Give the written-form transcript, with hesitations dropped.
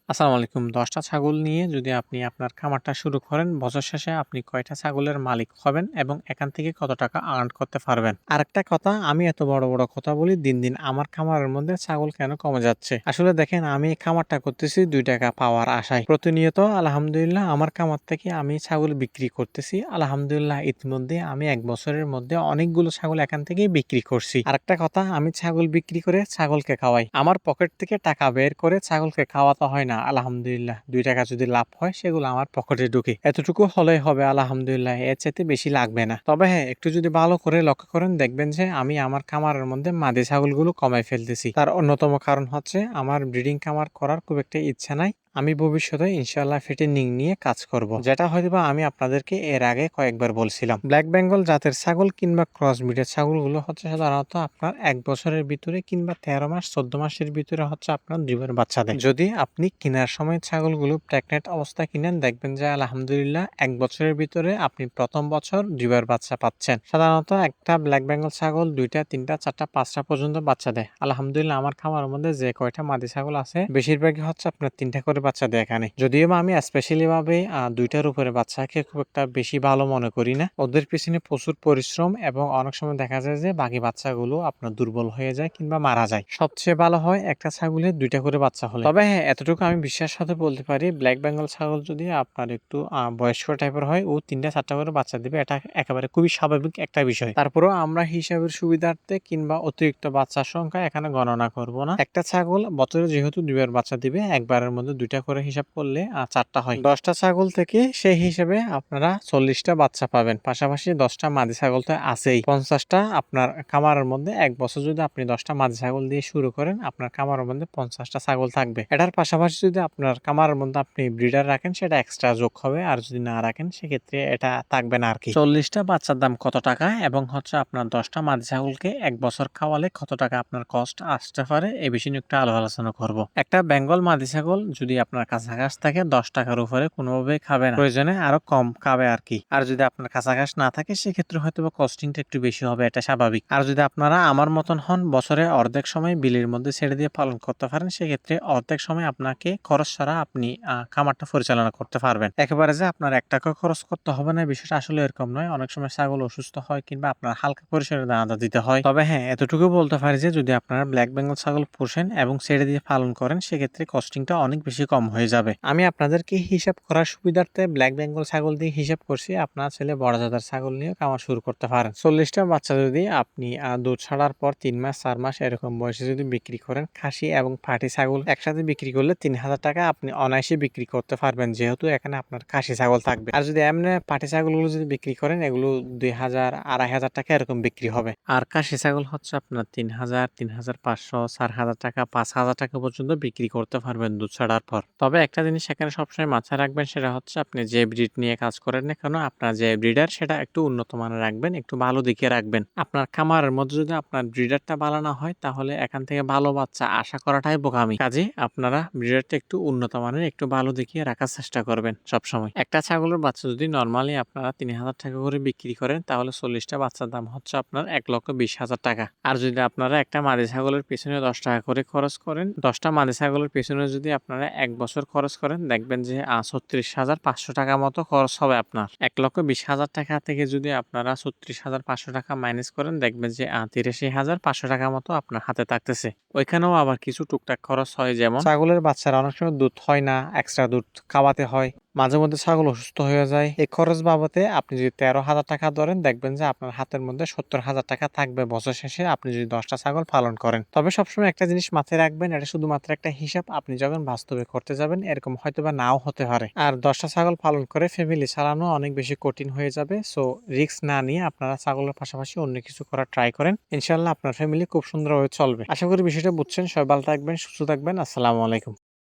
আসসালামু আলাইকুম। ১০ টা ছাগল নিয়ে যদি আপনি আপনার খামারটা শুরু করেন, বছর শেষে আপনি কয়টা ছাগলের মালিক হবেন এবং এখান থেকে কত টাকা আর্ন করতে পারবেন। আরেকটা কথা, আমি এত বড়, বড় কথা বলি, দিন, দিন আমার খামারের মধ্যে ছাগল কেন কমে যাচ্ছে? আসলে দেখেন, আমি এই খামারটা করতেছি ৳২ পাওয়ার আশায়। প্রতিনিয়ত আলহামদুলিল্লাহ আমার খামার থেকে আমি ছাগল বিক্রি করতেছি। আলহামদুলিল্লাহ ইতিমধ্যে আমি ১ বছরের মধ্যে অনেকগুলো ছাগল এখান থেকেই বিক্রি করছি। আরেকটা কথা, আমি ছাগল বিক্রি করে ছাগলকে খাওয়াই। আমার পকেট থেকে টাকা বের করে ছাগলকে খাওয়াতে হয় না। আলহামদুলিল্লাহ ৳২ যদি লাভ হয় সেগুলো আমার পকেটে ঢুকে। এতটুকু হলেই হবে আলহামদুলিল্লাহ, এর চাইতে বেশি লাগবে না। তবে হ্যাঁ, একটু যদি ভালো করে লক্ষ্য করেন দেখবেন যে আমি আমার খামারের মধ্যে মাদি ছাগলগুলো কমায় ফেলতেছি। তার অন্যতম কারণ হচ্ছে আমার ব্রিডিং খামার করার খুব একটা ইচ্ছা নাই। আমি ভবিষ্যতে ইনশাআল্লাহ ফিটেনিং নিয়ে কাজ করব। যেটা হয়তোবা আমি আপনাদেরকে এর আগে কয়েকবার বলছিলাম। ব্ল্যাক বেঙ্গল জাতের ছাগল কিংবা ক্রস ব্রিডের ছাগলগুলো হচ্ছে সাধারণত আপনার ১ বছরের ভিতরে কিংবা ১৩ মাস ১৪ মাসের ভিতরে হচ্ছে আপনার ডিমের বাচ্চা দেয়। যদি আপনি কেনার সময় ছাগলগুলো প্রেগনেন্ট অবস্থায় কিনেন দেখবেন যে আলহামদুলিল্লাহ ১ বছরের ভিতরে আপনি প্রথম বছর ডিমের বাচ্চা পাচ্ছেন। সাধারণত একটা ব্ল্যাক বেঙ্গল ছাগল ২টা, ৩টা, ৪টা, ৫টা পর্যন্ত বাচ্চা দেয়। আলহামদুলিল্লাহ আমার খামারের মধ্যে যে কয়টা মাদি ছাগল আছে বেশিরভাগই হচ্ছে আপনার ৩টা করে বাচ্চা দেয় এখানে। যদিও বা আমি স্পেশালি ভাবে ২টার উপরে বাচ্চাকে খুব একটা বেশি ভালো মনে করি না। ওদের পিছনে প্রচুর পরিশ্রম এবং অনেক সময় দেখা যায় যে বাকি বাচ্চাগুলো আপনার দুর্বল হয়ে যায় কিংবা মারা যায়। সবচেয়ে ভালো হয় একটা ছাগলের ২টা করে বাচ্চা হলে। তবে হ্যাঁ, এতটুকু আমি বিশ্বাস সাথে বলতে পারি, ব্ল্যাক বেঙ্গল ছাগল যদি আপনার একটু বয়স্ক টাইপের হয়, ও ৩টা ৪টা করে বাচ্চা দিবে। এটা একেবারে খুবই স্বাভাবিক একটা বিষয়। তারপরেও আমরা হিসাবের সুবিধার্থে কিংবা অতিরিক্ত বাচ্চার সংখ্যা এখানে গণনা করব না। একটা ছাগল বছরে যেহেতু ২ বার বাচ্চা দিবে, একবারের মধ্যে ২টা করে হিসাব করলে ৪টা হয়। ১০টা ছাগল থেকে সেই হিসেবে আপনারা ৪০টা বাচ্চা পাবেন। পাশাপাশি ১০টা মাদি ছাগল তো আছেই। ৫০টা আপনার খামারের মধ্যে ১ বছর যদি আপনি ১০টা মাদি ছাগল দিয়ে শুরু করেন, আপনার খামারের মধ্যে ৫০টা ছাগল থাকবে। এটার পাশাপাশি যদি আপনার খামারের মধ্যে আপনি ব্রিডার রাখেন সেটা এক্সট্রা যোগ হবে। আর যদি না রাখেন সেক্ষেত্রে এটা থাকবে না আরকি। ৪০টা বাচ্চার দাম কত টাকা এবং হচ্ছে আপনার ১০টা মাদি ছাগলকে ১ বছর খাওয়ালে কত টাকা আপনার কস্ট আসতে পারে, এই বিষয়ে নিয়ে একটু আলোচনা করব। একটা বেঙ্গল মাদি ছাগল যদি আপনার কাছাকাছি থাকে ১০ টাকার উপরে কোনোভাবেই খাবে না। প্রয়োজনে আরো কম খাবে আরকি। আর যদি আপনার কাছাকাছি না থাকে সেক্ষেত্রে হয়তোবা কস্টিংটা একটু বেশি হবে, এটা স্বাভাবিক। আর যদি আপনারা আমার মতন হন, বছরে অর্ধেক সময় বিলের মধ্যে ছেড়ে দিয়ে পালন করতে পারেন, সেক্ষেত্রে অর্ধেক সময় আপনাকে খরচ ছাড়া আপনি খামারটা পরিচালনা করতে পারবেন। একেবারে যে আপনার ১ টাকা খরচ করতে হবে না, বিষয়টা আসলে এরকম নয়। অনেক সময় ছাগল অসুস্থ হয় কিংবা আপনার হালকা পরিসরে দানাদার দিতে হয়। তবে হ্যাঁ, এতটুকু বলতে পারি যে যদি আপনারা ব্ল্যাক বেঙ্গল ছাগল পোষেন এবং ছেড়ে দিয়ে পালন করেন সেক্ষেত্রে কস্টিংটা অনেক বেশি কম হয়ে যাবে। আমি আপনাদেরকে হিসাব করার সুবিধার্থে ব্ল্যাক বেঙ্গল ছাগল দিয়ে হিসাব করছি। আপনার ছেলে বড় জাতের ছাগল নিয়ে খামার শুরু করতে পারেন। ৪০টা বাচ্চা যদি আপনি দুধ ছাড়ার পর ৩ মাস ৪ মাস এরকম বয়সে যদি বিক্রি করেন, খাসি এবং পাটি ছাগল একসাথে বিক্রি করলে ৩,০০০ টাকা আপনি অনায়াসে বিক্রি করতে পারবেন, যেহেতু এখানে আপনার খাসি ছাগল থাকবে। আর যদি এমনি পাটি ছাগলগুলো যদি বিক্রি করেন, এগুলো ২,০০০, ২,৫০০ টাকা এরকম বিক্রি হবে। আর খাসি ছাগল হচ্ছে আপনার ৩,০০০, ৩,৫০০, ৪,০০০ টাকা, ৫,০০০ টাকা পর্যন্ত বিক্রি করতে পারবেন দুধ ছাড়ার পর। তবে একটা জিনিস এখানে সবসময় মাথায় রাখবেন, সেটা হচ্ছে আপনি যে ব্রিড নিয়ে কাজ করেন না কেন, আপনার যে ব্রিডার সেটা একটু উন্নত মানের রাখবেন, একটু ভালো দিকে রাখবেন। আপনার খামারের মধ্যে যদি আপনার ব্রিডারটা ভালো না হয়, তাহলে এখান থেকে ভালো বাচ্চা আশা করাটাই বোকামি। কাজেই আপনারা ব্রিডারটা একটু উন্নত মানের, একটু ভালো দেখিয়ে রাখার চেষ্টা করবেন সবসময়। একটা ছাগলের বাচ্চা যদি নরমালি আপনারা ৩,০০০ টাকা করে বিক্রি করেন, তাহলে ৪০টা বাচ্চার দাম হচ্ছে আপনার ১,২০,০০০ টাকা। আর যদি আপনারা একটা মাদি ছাগলের পেছনে ১০ টাকা করে খরচ করেন, ১০টা মাদি ছাগলের পেছনে যদি আপনারা ১ বছর খরচ করেন, দেখবেন যে ৩৬,৫০০ টাকা মতো খরচ হবে আপনার। ১,২০,০০০ টাকা থেকে যদি আপনারা ৩৬,৫০০ টাকা মাইনাস করেন, দেখবেন যে ৮৩,৫০০ টাকা মতো আপনার হাতে থাকতেছে। ওইখানেও আবার কিছু টুকটাক খরচ হয়, যেমন ছাগলের বাচ্চারা অনেক সময় দুধ হয় না, এক্সট্রা দুধ খাওয়াতে হয়। মাঝে মধ্যে ছাগল অসুস্থ হয়ে যায়। এই খরচ বাবদে আপনি যদি ১৩,০০০ টাকা ধরেন, দেখবেন যে আপনার হাতের মধ্যে ৭০,০০০ টাকা থাকবে বছর শেষে, আপনি যদি ১০টা ছাগল পালন করেন। তবে সবসময় একটা জিনিস মাথায় রাখবেন, এটা শুধুমাত্র একটা হিসাব। আপনি যখন বাস্তবে করতে যাবেন এরকম হয়তোবা নাও হতে পারে। আর ১০টা ছাগল পালন করে ফ্যামিলি চালানো অনেক বেশি কঠিন হয়ে যাবে। সো রিস্ক না নিয়ে আপনারা ছাগলের পাশাপাশি অন্য কিছু করার ট্রাই করেন। ইনশাআল্লাহ আপনার ফ্যামিলি খুব সুন্দরভাবে চলবে। আশা করি বিষয়টা বুঝছেন। সবাই ভালো থাকবেন, সুস্থ থাকবেন। আসসালামু আলাইকুম।